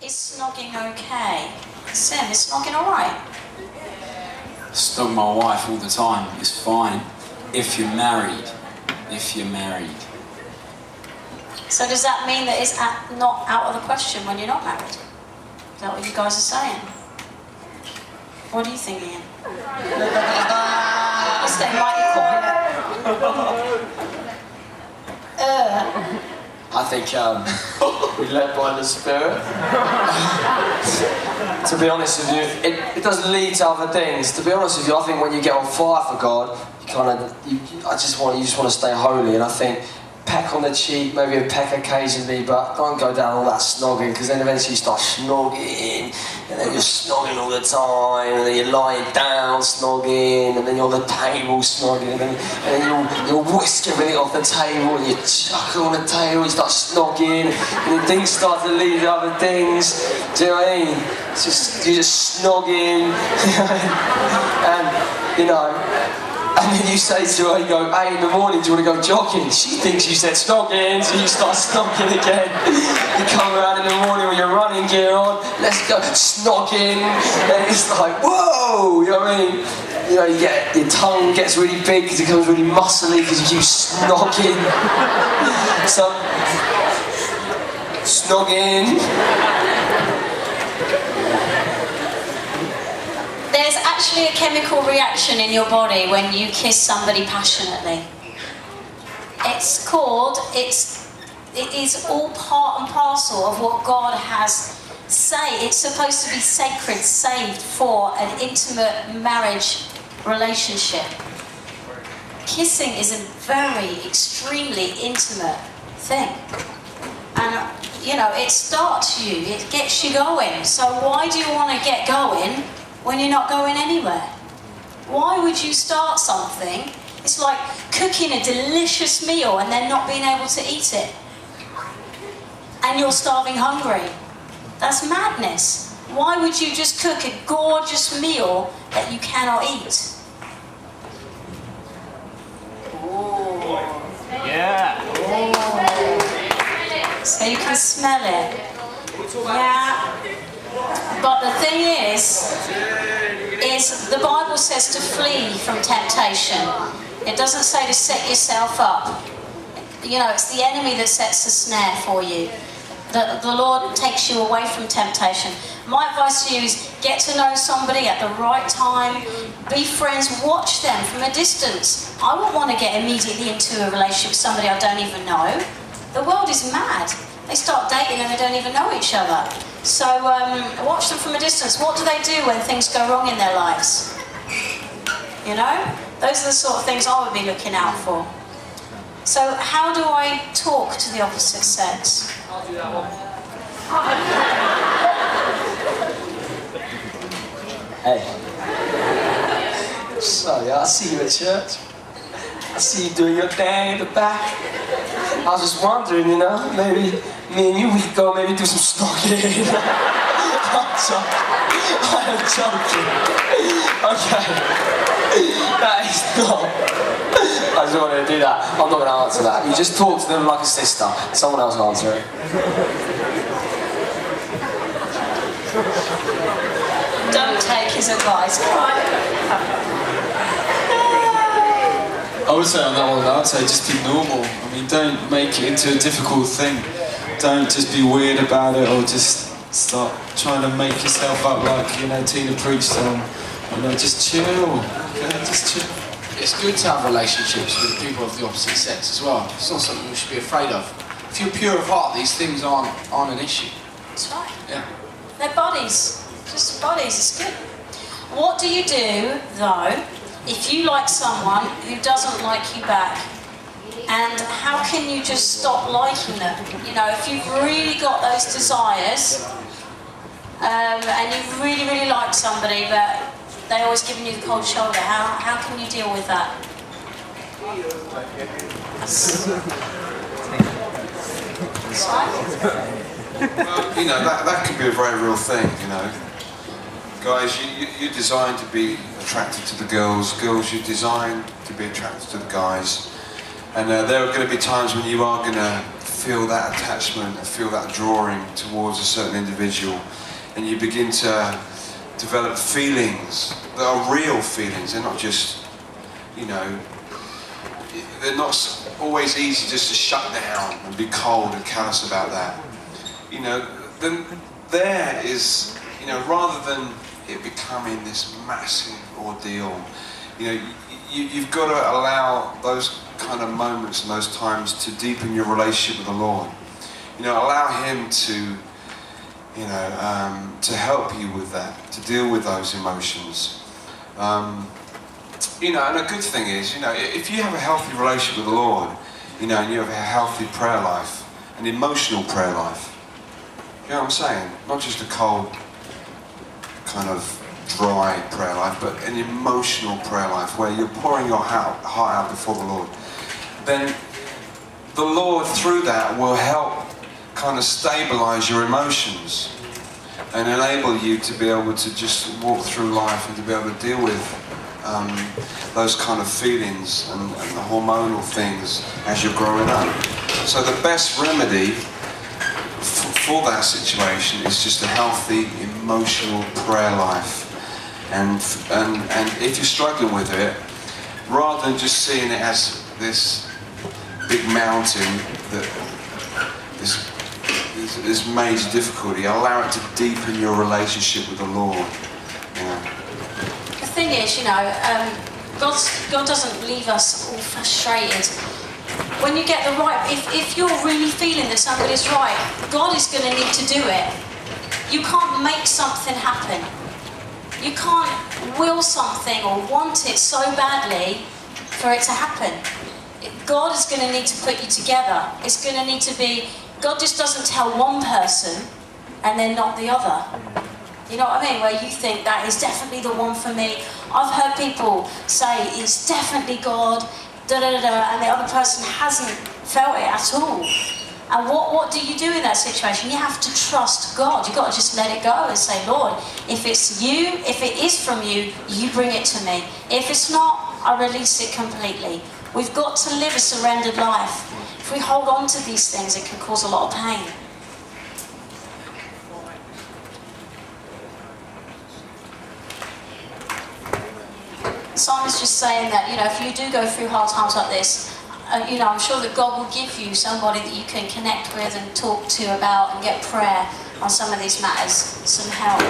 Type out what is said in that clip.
Is snogging okay? Sim, is snogging alright? Snog my wife all the time. It's fine. If you're married. If you're married. So does that mean that it's not out of the question when you're not married? Is that what you guys are saying? What do you think, Ian? I'll stay mighty quiet. I think we're led by the Spirit. To be honest with you, it doesn't lead to other things. To be honest with you, I think when you get on fire for God, you just want to stay holy. And I think peck on the cheek, maybe a peck occasionally, but don't go down all that snogging, because then eventually you start snogging, and then you're snogging all the time, and then you're lying down snogging, and then you're on the table snogging, and then you'll whisk everything off the table, and you chuck it on the table, you start snogging, and then things start to lead to other things. Do you know what I mean? You're just snogging, and you know. And then you say to her, you go, 8 in the morning, do you want to go jogging? She thinks you said snogging, so you start snogging again. You come around in the morning with your running gear on, let's go snogging. And it's like, whoa, you know what I mean? You know, your tongue gets really big because it becomes really muscly because you keep snogging. So, snogging. There's actually a chemical reaction in your body when you kiss somebody passionately. It is all part and parcel of what God has said. It's supposed to be sacred, saved for an intimate marriage relationship. Kissing is a very, extremely intimate thing. And, you know, it starts you, it gets you going. So why do you want to get going when you're not going anywhere? Why would you start something? It's like cooking a delicious meal and then not being able to eat it. And you're starving hungry. That's madness. Why would you just cook a gorgeous meal that you cannot eat? Ooh. Yeah. Ooh. So you can smell it. Yeah. But the thing is the Bible says to flee from temptation. It doesn't say to set yourself up. You know, it's the enemy that sets the snare for you. The Lord takes you away from temptation. My advice to you is get to know somebody at the right time, be friends, watch them from a distance. I wouldn't want to get immediately into a relationship with somebody I don't even know. The world is mad. They start dating and they don't even know each other. So watch them from a distance. What do they do when things go wrong in their lives? You know? Those are the sort of things I would be looking out for. So how do I talk to the opposite sex? I'll do that one. Hey. So, yeah, I see you at church. I see you doing your thing in the back. I was just wondering, you know, maybe me and you, we could go maybe do some snogging. I'm joking. Okay. That is not. I just wanted to do that. I'm not going to answer that. You just talk to them like a sister. Someone else will answer it. Don't take his advice. I would say on that one, I would say just be normal. I mean, don't make it into a difficult thing. Don't just be weird about it or just start trying to make yourself up like, you know, Tina preached on. You know, just chill. Okay, just chill. It's good to have relationships with people of the opposite sex as well. It's not something we should be afraid of. If you're pure of heart, these things aren't an issue. That's right. Yeah. They're bodies. Just bodies, it's good. What do you do, though, if you like someone who doesn't like you back? And how can you just stop liking them? You know, if you've really got those desires, and you really, really like somebody, but they're always giving you the cold shoulder, how can you deal with that? Well, you know, that could be a very real thing, you know. Guys, you're designed to be attracted to the girls. Girls, you're designed to be attracted to the guys. And there are going to be times when you are going to feel that attachment and feel that drawing towards a certain individual, and you begin to develop feelings that are real feelings. They're not just, you know, they're not always easy just to shut down and be cold and callous about that. You know, then there is, you know, rather than it becoming this massive ordeal, you know, you've got to allow those kind of moments and those times to deepen your relationship with the Lord. You know, allow Him to, you know, to help you with that, to deal with those emotions. You know, and a good thing is, you know, if you have a healthy relationship with the Lord, you know, and you have a healthy prayer life, an emotional prayer life, you know what I'm saying? Not just a cold, kind of dry prayer life, but an emotional prayer life where you're pouring your heart out before the Lord. Then the Lord, through that, will help kind of stabilize your emotions and enable you to be able to just walk through life and to be able to deal with those kind of feelings and the hormonal things as you're growing up. So the best remedy for that situation is just a healthy emotional prayer life. And if you're struggling with it, rather than just seeing it as this big mountain, that this major difficulty, allow it to deepen your relationship with the Lord. You know. The thing is, you know, God doesn't leave us all frustrated. When you get the right, if you're really feeling that somebody's right, God is going to need to do it. You can't make something happen. You can't will something or want it so badly for it to happen. God is going to need to put you together. It's going to need to be, God just doesn't tell one person and then not the other. You know what I mean? Where you think that is definitely the one for me. I've heard people say it's definitely God, and the other person hasn't felt it at all. And what do you do in that situation? You have to trust God. You've got to just let it go and say, Lord, if it's you, if it is from you, you bring it to me. If it's not, I release it completely. We've got to live a surrendered life. If we hold on to these things, it can cause a lot of pain. Simon's just saying that, you know, if you do go through hard times like this, you know, I'm sure that God will give you somebody that you can connect with and talk to about and get prayer on some of these matters, some help.